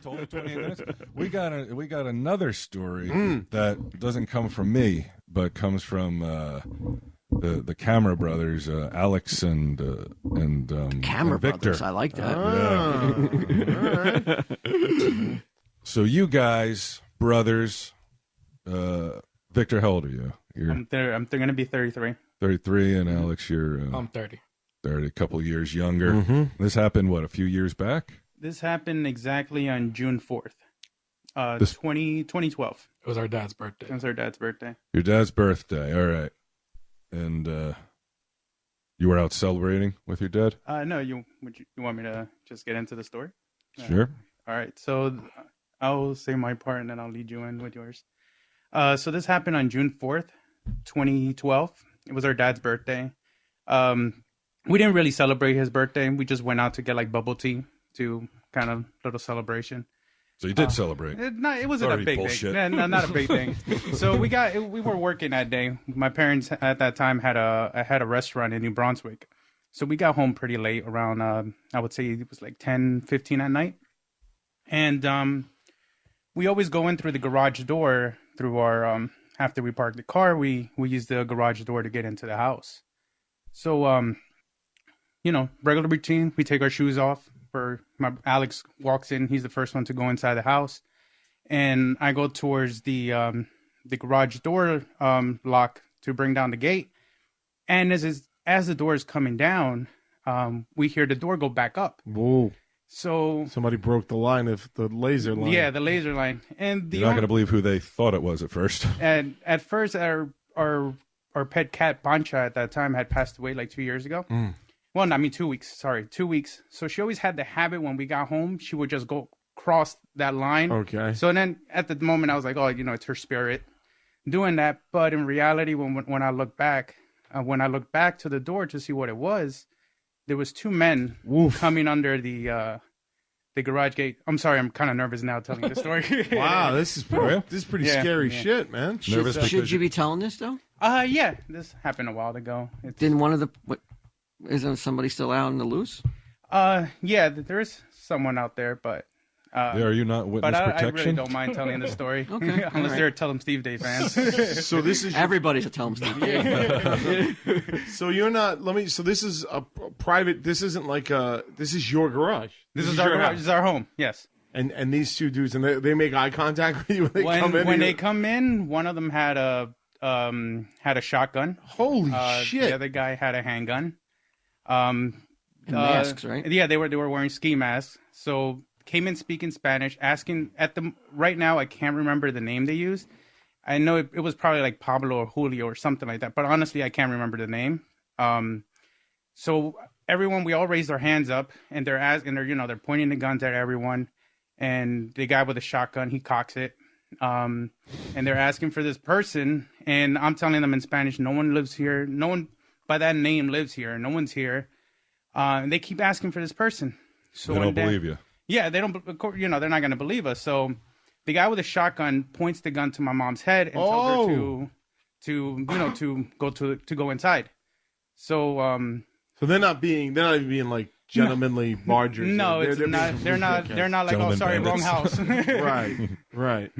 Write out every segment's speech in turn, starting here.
Total 28 minutes. We got another story that doesn't come from me, but comes from the Camera brothers, Alex and Camera Victor. brothers, I like that. Yeah. All right. So you guys, brothers, Victor, how old are you? I'm going to be 33. 33, and Alex, you're I'm 30. 30, a couple years younger. This happened, what, a few years back? This happened exactly on June 4th, 2012. It was our dad's birthday. It was our dad's birthday. Your dad's birthday, all right. And you were out celebrating with your dad? No, you want me to just get into the story? Sure. All right, so I'll say my part and then I'll lead you in with yours. So this happened on June 4th, 2012. It was our dad's birthday. We didn't really celebrate his birthday. We just went out to get like bubble tea to kind of little celebration. So you did celebrate. It wasn't a big bullshit. thing. No, not a big thing. So we were working that day. My parents at that time had a restaurant in New Brunswick. So we got home pretty late around, I would say it was like 10:15 at night. And we always go in through the garage door through our, after we park the car, we use the garage door to get into the house. So, regular routine, we take our shoes off. Alex walks in, he's the first one to go inside the house. And I go towards the garage door lock to bring down the gate. And as the door is coming down, we hear the door go back up. Whoa. So somebody broke the laser line. Yeah, the laser line. And you're not going to believe who they thought it was at first. And at first, our pet cat Pancha at that time had passed away like 2 years ago. Well, 2 weeks. Sorry, 2 weeks. So she always had the habit when we got home, she would just go cross that line. Okay. So then at the moment, I was like, oh, it's her spirit doing that. But in reality, when I look back, to the door to see what it was, there was two men coming under the garage gate. I'm sorry, I'm kind of nervous now telling the story. Wow, this is pretty scary shit, man. Should you be telling this though? Yeah, this happened a while ago. Didn't one of the isn't somebody still out in the loose? Yeah, there is someone out there, but are you not witness protection? I really don't mind telling the story. Okay, unless they're Tell 'em Steve Day fans. So this is everybody's a Tell 'em Steve Day. So you're not. So this is a private. This isn't like this is your garage. This is our garage. This is our home. Yes. And these two dudes, and they make eye contact with you when they come in. When they come in, one of them had a shotgun. Holy shit! The other guy had a handgun. Masks, right? Yeah, they were wearing ski masks. So came in speaking Spanish, asking right now I can't remember the name they used. I know it was probably like Pablo or Julio or something like that, but honestly I can't remember the name. So everyone, we all raised our hands up, and they're pointing the guns at everyone, and the guy with the shotgun, he cocks it. And they're asking for this person, and I'm telling them in Spanish, no one lives here. No one by that name lives here. No one's here. And they keep asking for this person. So they don't believe you. Yeah, they don't. They're not going to believe us. So the guy with the shotgun points the gun to my mom's head and tells her to go inside. So so they're not even being like gentlemanly bargers. No, they're not like, oh, sorry, wrong house. Right.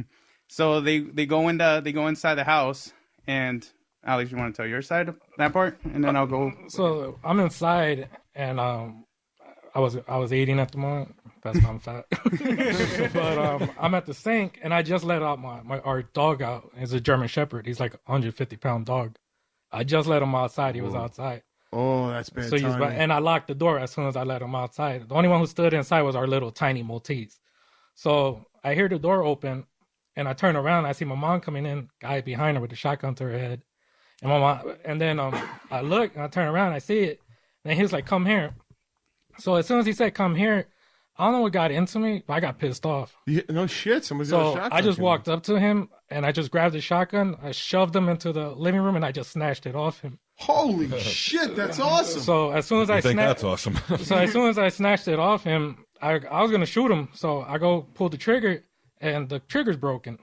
So they go inside the house, and Alex, you want to tell your side of that part, and then I'll go. So I'm inside, and I was eating at the moment. That's why I'm fat. But I'm at the sink, and I just let out our dog out. It's a German Shepherd. He's like a 150-pound dog. I just let him outside. He was outside. Oh, that's bad timing. And I locked the door as soon as I let him outside. The only one who stood inside was our little tiny Maltese. So I hear the door open, and I turn around. I see my mom coming in, guy behind her with the shotgun to her head. And my mom, and then I look, and I turn around, I see it, and he was like, "Come here." So as soon as he said, "Come here," I don't know what got into me, but I got pissed off. No shit, somebody's got a shotgun. I just walked up to him, and I just grabbed the shotgun, I shoved him into the living room, and I just snatched it off him. Holy shit, that's awesome. So as soon as that's awesome. So as soon as I snatched it off him, I was gonna shoot him. So I go pull the trigger, and the trigger's broken.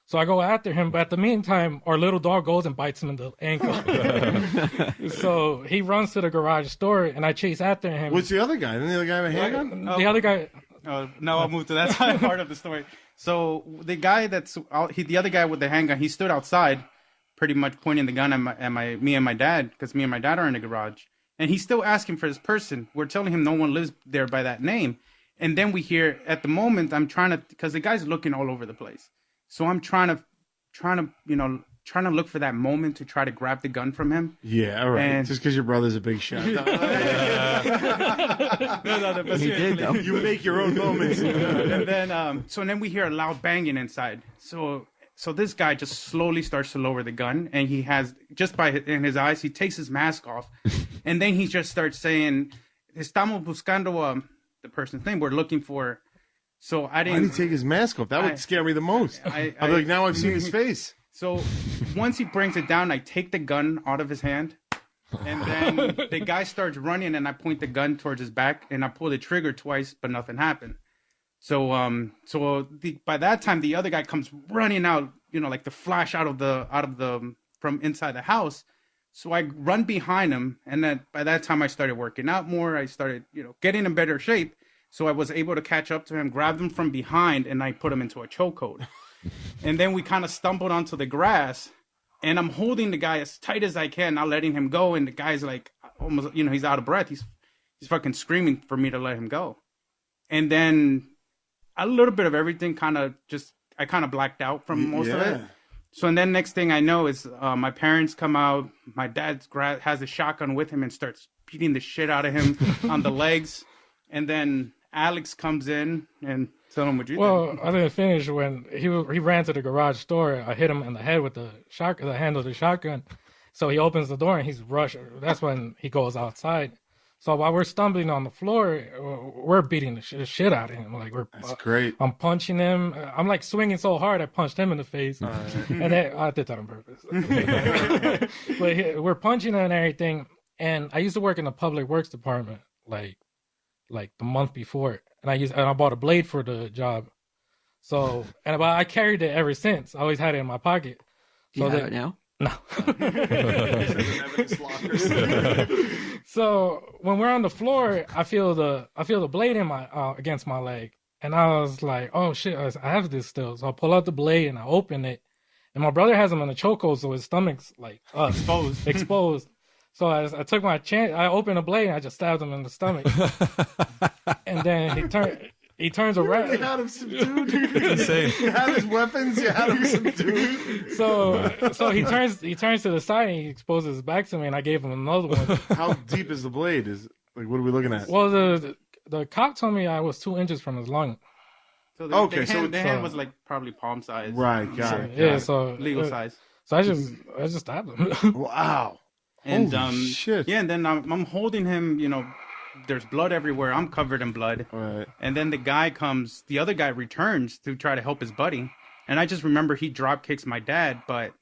So I go after him, but at the meantime, our little dog goes and bites him in the ankle. So he runs to the garage door, and I chase after him. What's the other guy? Didn't the other guy have a handgun? The other guy, No, I'll move to that side part of the story. So the guy the other guy with the handgun, he stood outside, pretty much pointing the gun at me and my dad, because me and my dad are in the garage, and he's still asking for this person. We're telling him no one lives there by that name, and then we hear at the moment because the guy's looking all over the place, so I'm trying to look for that moment to try to grab the gun from him. Yeah, all right. And just because your brother's a big shot. He did, though. You make your own moments. And then we hear a loud banging inside. So this guy just slowly starts to lower the gun, and he has in his eyes, he takes his mask off, and then he just starts saying, "Estamos buscando the person's name. We're looking for." So I didn't. Why did he take his mask off? That would scare me the most. I'd be like, now I've seen his face. So once he brings it down, I take the gun out of his hand, and then the guy starts running, and I point the gun towards his back, and I pull the trigger twice, but nothing happened. So by that time, the other guy comes running out, like the flash out of the from inside the house. So I run behind him, and then by that time I started working out more. I started, getting in better shape. So I was able to catch up to him, grab him from behind, and I put him into a chokehold. And then we kind of stumbled onto the grass, and I'm holding the guy as tight as I can, not letting him go. And the guy's like, almost, he's out of breath. He's fucking screaming for me to let him go. And then a little bit of everything I kind of blacked out from most of it. So, and then next thing I know is my parents come out. My dad has a shotgun with him and starts beating the shit out of him on the legs. And then Alex comes in and tell him what you think. Well, I didn't finish when he ran to the garage door. I hit him in the head with the handle of the shotgun. So he opens the door and he's rushing. That's when he goes outside. So while we're stumbling on the floor, we're beating the shit out of him. Like That's great. I'm punching him. I'm like swinging so hard, I punched him in the face. And then I did that on purpose. But we're punching him and everything. And I used to work in the public works department, like the month before, and I bought a blade for the job. So, I carried it ever since. I always had it in my pocket. So you have it now? No. So when we're on the floor, I feel the blade in my against my leg, and I was like, "Oh shit, I have this still." So I pull out the blade and I open it, and my brother has him in a chokehold, so his stomach's like exposed. So I took my chance. I opened the blade and I just stabbed him in the stomach. And then he turns around. You had him subdued. It's insane. You had his weapons. You had him subdued. So he turns to the side and he exposes his back to me, and I gave him another one. How deep is the blade? What are we looking at? Well, the cop told me I was 2 inches from his lung. So the hand was like probably palm size. Right, got it. Yeah, so legal size. So I just stabbed him. Wow. And Holy shit. Yeah, and then I'm holding him, there's blood everywhere. I'm covered in blood. Right. And then the other guy returns to try to help his buddy. And I just remember he drop kicks my dad, but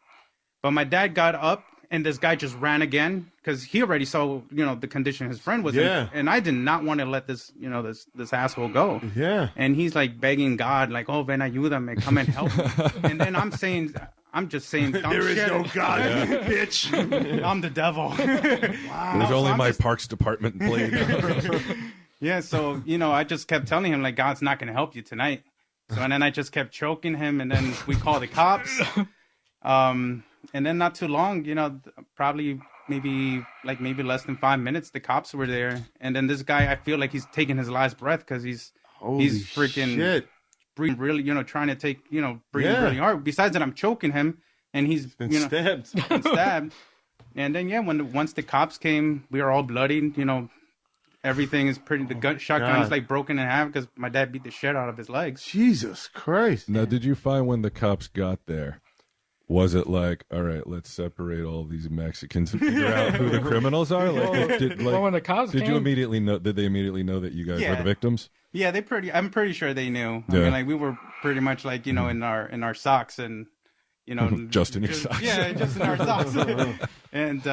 my dad got up and this guy just ran again because he already saw, the condition his friend was in. And I did not want to let this, this asshole go. Yeah. And he's like begging God, like, "Oh, ven ayúdame, come and help me." And then I'm just saying, there is no God, bitch. I'm the devil. Wow. There's only my Parks Department blade. Yeah, so, I just kept telling him, like, God's not going to help you tonight. So, and then I just kept choking him, and then we call the cops. And then not too long, probably maybe less than 5 minutes, the cops were there. And then this guy, I feel like he's taking his last breath because he's freaking... Shit. Breathing really, trying to take, breathing really hard. Besides that, I'm choking him, and he's been stabbed. Been stabbed. And then, once the cops came, we were all bloodied. Everything is pretty. The shotgun is like broken in half because my dad beat the shit out of his legs. Jesus Christ! Now, did you find when the cops got there? Was it like, all right, let's separate all these Mexicans and figure out who the criminals are? When the cops came, did they immediately know that you guys were the victims? Yeah, I'm pretty sure they knew. Yeah. I mean, like we were pretty much like, in our socks and, just in your socks. Yeah, just in our socks. And,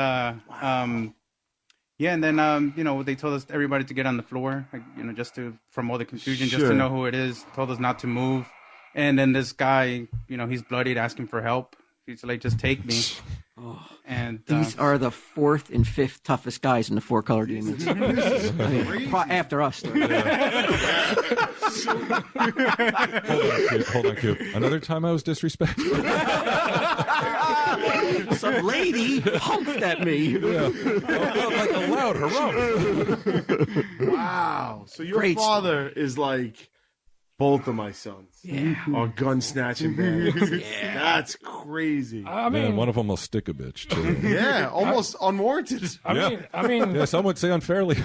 and then, they told us everybody to get on the floor, like, just from all the confusion, just to know who it is, told us not to move. And then this guy, he's bloodied, asking for help. He's like, "Just take me." And These are the 4th and 5th toughest guys in the 4-color demons. I mean, after us. Hold on, Q. Another time I was disrespectful. Some lady humped at me. Yeah. Like a loud harumph. Wow. So your Great father is like, both of my sons are gun snatching bandits. That's crazy. I Man, mean, one of them will stick a bitch too. Yeah, almost unwarranted. I mean, Yeah, some would say unfairly. Did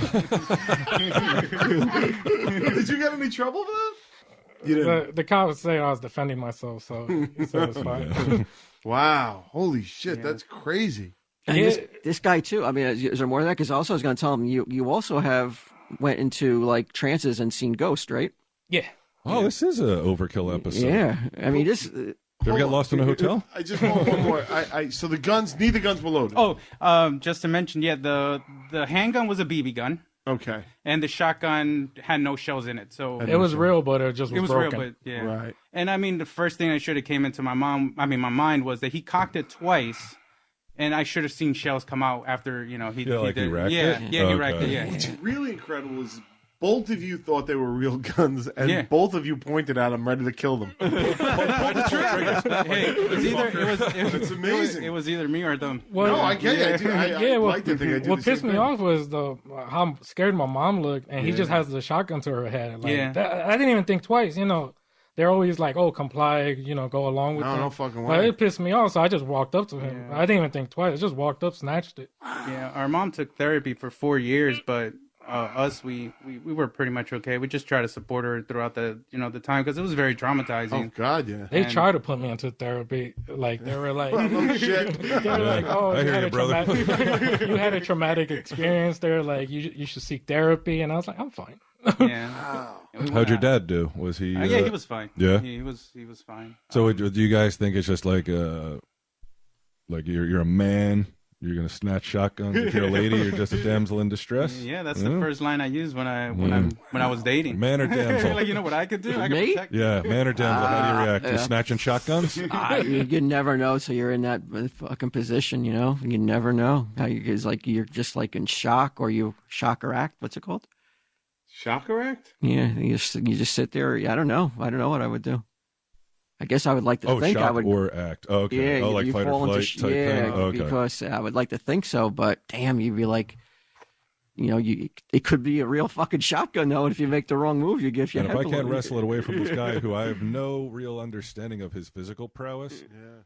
you get any trouble for that? You didn't. the cops say I was defending myself, so he said it's fine. Wow. Holy shit. That's crazy. And Yeah. this guy too. I mean, is there more of that? Because also I was going to tell him you also have went into like trances and seen ghosts, right? Yeah. Oh, this is a overkill episode. Yeah. I mean, this. You ever get lost in a hotel? I just want one more. So the guns, neither guns were loaded. Oh, just to mention, the handgun was a BB gun, Okay. and the shotgun had no shells in it. So It was real, but it just was, it was broken. real, but yeah. Right. And I mean, the first thing that should have came into my mind was that he cocked it twice, and I should have seen shells come out after he like he racked yeah, it? Yeah, he Okay. racked it. Yeah. What's really incredible is both of you thought they were real guns, and Yeah. both of you pointed at them ready to kill them. Hey, It's amazing. It was either me or them. Well, No, I get it. I what, like to think I do what the same pissed me thing. off was how scared my mom looked, and he just has the shotgun to her head. Like, Yeah. I didn't even think twice. They're always like, "Oh, comply," go along with it. No fucking But way. it pissed me off, so I just walked up to him. Yeah. I didn't even think twice. I just walked up, snatched it. Yeah, our mom took therapy for 4 years, but we were pretty much okay. We just tried to support her throughout the the time because it was very traumatizing. Oh God, yeah. They And- tried to put me into therapy. Like they were like, Oh, shit. they were like, "Oh, I you hear had you, a brother." you had a traumatic experience." They're like, "You should seek therapy," and I was like, "I'm fine." Yeah. And we How'd went your out. dad do? Was he? Yeah, he was fine. Yeah? he was fine. So do you guys think it's just like you're a man? You're gonna snatch shotguns. If you're a lady, you're just a damsel in distress. Yeah, that's the first line I used when I was dating. Man or damsel? Like, you know what I could do? I could Me? protect. Yeah, man or damsel? How do you react? You're yeah. snatching shotguns? You never know. So you're in that fucking position, You never know how you're just like in shock, or you shock or act. What's it called? Shocker act? Yeah, you just sit there. I don't know what I would do. I guess I would like to Oh, think I shock would. or act. Oh, okay. Yeah, Oh, like you fight or fall into flight type yeah, thing. Okay. because I would like to think so, but damn, you'd be like, it could be a real fucking shotgun though. If you make the wrong move, you give your And if head I can't blown. wrestle it away from this guy who I have no real understanding of his physical prowess, Yeah.